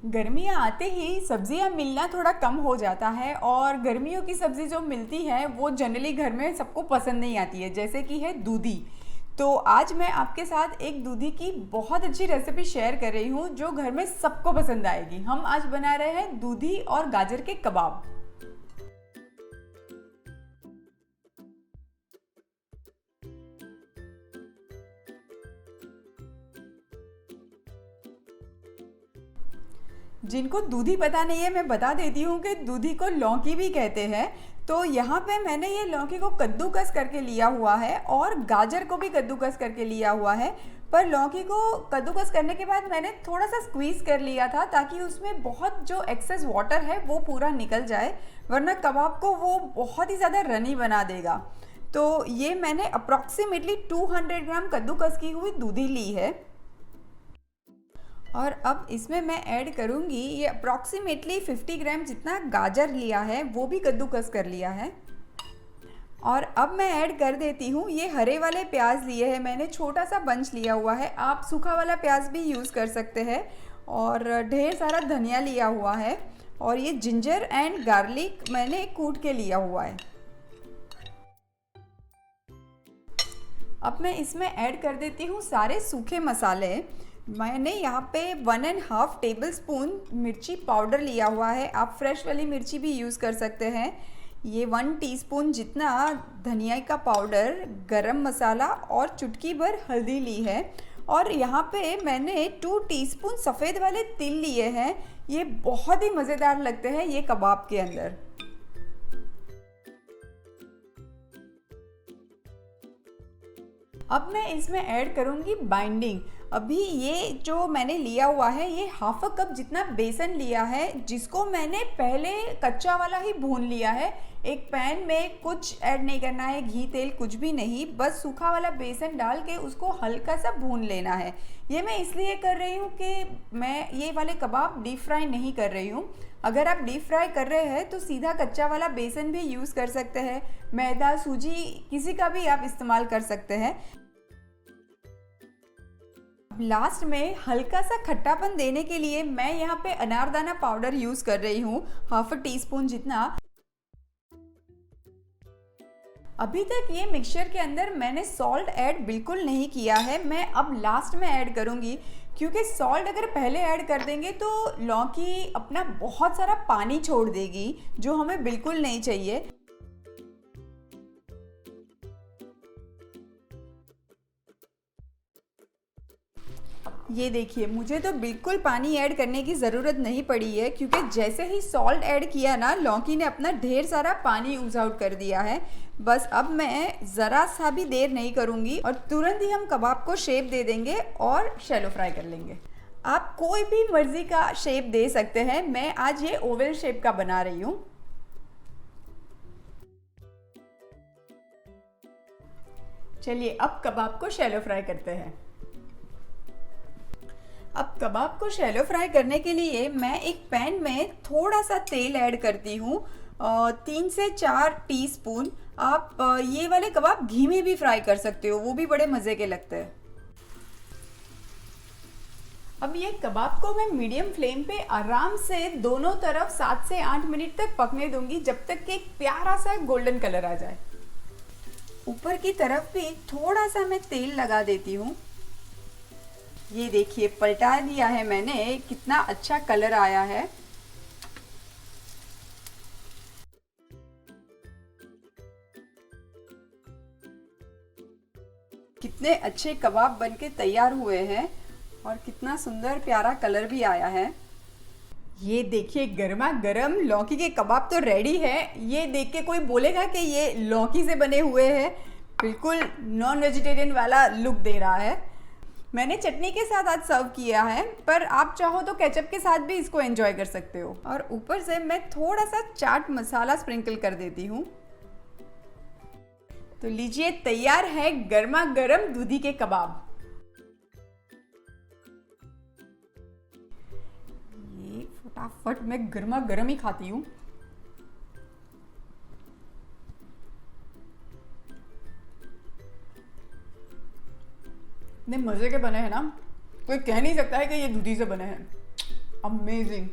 गर्मियाँ आते ही सब्जियाँ मिलना थोड़ा कम हो जाता है और गर्मियों की सब्ज़ी जो मिलती है वो जनरली घर में सबको पसंद नहीं आती है, जैसे कि है दूधी। तो आज मैं आपके साथ एक दूधी की बहुत अच्छी रेसिपी शेयर कर रही हूँ जो घर में सबको पसंद आएगी। हम आज बना रहे हैं दूधी और गाजर के कबाब। जिनको दूधी पता नहीं है मैं बता देती हूँ कि दूधी को लौकी भी कहते हैं। तो यहाँ पे मैंने ये लौकी को कद्दूकस करके लिया हुआ है और गाजर को भी कद्दूकस करके लिया हुआ है। पर लौकी को कद्दूकस करने के बाद मैंने थोड़ा सा स्क्वीज़ कर लिया था ताकि उसमें बहुत जो एक्सेस वाटर है वो पूरा निकल जाए, वरना कबाब को वो बहुत ही ज़्यादा रनी बना देगा। तो ये मैंने अप्रॉक्सीमेटली 200 ग्राम कद्दूकस की हुई दूधी ली है और अब इसमें मैं ऐड करूँगी ये अप्रॉक्सीमेटली 50 ग्राम जितना गाजर लिया है, वो भी कद्दूकस कर लिया है। और अब मैं ऐड कर देती हूँ ये हरे वाले प्याज लिए हैं मैंने, छोटा सा बंच लिया हुआ है, आप सूखा वाला प्याज भी यूज़ कर सकते हैं। और ढेर सारा धनिया लिया हुआ है और ये जिंजर एंड गार्लिक मैंने कूट के लिया हुआ है। अब मैं इसमें ऐड कर देती हूँ सारे सूखे मसाले। मैंने यहाँ पे 1.5 टेबल स्पून मिर्ची पाउडर लिया हुआ है, आप फ्रेश वाली मिर्ची भी यूज़ कर सकते हैं। ये 1 टीस्पून जितना धनिया का पाउडर, गरम मसाला और चुटकी भर हल्दी ली है। और यहाँ पे मैंने 2 टीस्पून सफ़ेद वाले तिल लिए हैं, ये बहुत ही मज़ेदार लगते हैं ये कबाब के अंदर। अब मैं इसमें ऐड करूँगी बाइंडिंग। अभी ये जो मैंने लिया हुआ है ये हाफ कप जितना बेसन लिया है, जिसको मैंने पहले कच्चा वाला ही भून लिया है। एक पैन में कुछ ऐड नहीं करना है, घी तेल कुछ भी नहीं, बस सूखा वाला बेसन डाल के उसको हल्का सा भून लेना है। ये मैं इसलिए कर रही हूँ कि मैं ये वाले कबाब डीप फ्राई नहीं कर रही हूँ। अगर आप डीप फ्राई कर रहे हैं तो सीधा कच्चा वाला बेसन भी यूज़ कर सकते हैं, मैदा, सूजी किसी का भी आप इस्तेमाल कर सकते हैं। लास्ट में हल्का सा खट्टापन देने के लिए मैं यहाँ पे अनारदाना पाउडर यूज़ कर रही हूँ, हाफ टीस्पून जितना। अभी तक ये मिक्सचर के अंदर मैंने सॉल्ट ऐड बिल्कुल नहीं किया है, मैं अब लास्ट में ऐड करूँगी, क्योंकि सॉल्ट अगर पहले ऐड कर देंगे तो लौकी अपना बहुत सारा पानी छोड़ देगी जो हमें बिल्कुल नहीं चाहिए। ये देखिए, मुझे तो बिल्कुल पानी ऐड करने की ज़रूरत नहीं पड़ी है, क्योंकि जैसे ही सॉल्ट ऐड किया ना, लौकी ने अपना ढेर सारा पानी यूज़ आउट कर दिया है। बस अब मैं ज़रा सा भी देर नहीं करूँगी और तुरंत ही हम कबाब को शेप दे देंगे और शैलो फ्राई कर लेंगे। आप कोई भी मर्ज़ी का शेप दे सकते हैं, मैं आज ये ओवल शेप का बना रही हूँ। चलिए अब कबाब को शैलो फ्राई करते हैं। अब कबाब को शैलो फ्राई करने के लिए मैं एक पैन में थोड़ा सा तेल ऐड करती हूँ, 3 से 4 टीस्पून। आप ये वाले कबाब घी में भी फ्राई कर सकते हो, वो भी बड़े मज़े के लगते हैं। अब ये कबाब को मैं मीडियम फ्लेम पे आराम से दोनों तरफ 7 से 8 मिनट तक पकने दूंगी, जब तक कि एक प्यारा सा गोल्डन कलर आ जाए। ऊपर की तरफ भी थोड़ा सा मैं तेल लगा देती हूँ। ये देखिए, पलटा दिया है मैंने, कितना अच्छा कलर आया है। कितने अच्छे कबाब बनके तैयार हुए हैं और कितना सुंदर प्यारा कलर भी आया है। ये देखिए, गर्मा गर्म लौकी के कबाब तो रेडी है। ये देख के कोई बोलेगा कि ये लौकी से बने हुए हैं, बिल्कुल नॉन वेजिटेरियन वाला लुक दे रहा है। मैंने चटनी के साथ आज सर्व किया है, पर आप चाहो तो केचप के साथ भी इसको एंजॉय कर सकते हो। और ऊपर से मैं थोड़ा सा चाट मसाला स्प्रिंकल कर देती हूँ। तो लीजिए, तैयार है गर्मा गर्म दूधी के कबाब। ये फटाफट मैं गर्मा गर्म ही खाती हूँ। इतने मज़े के बने हैं ना, कोई कह नहीं सकता है कि ये दूधी से बने हैं। अमेजिंग।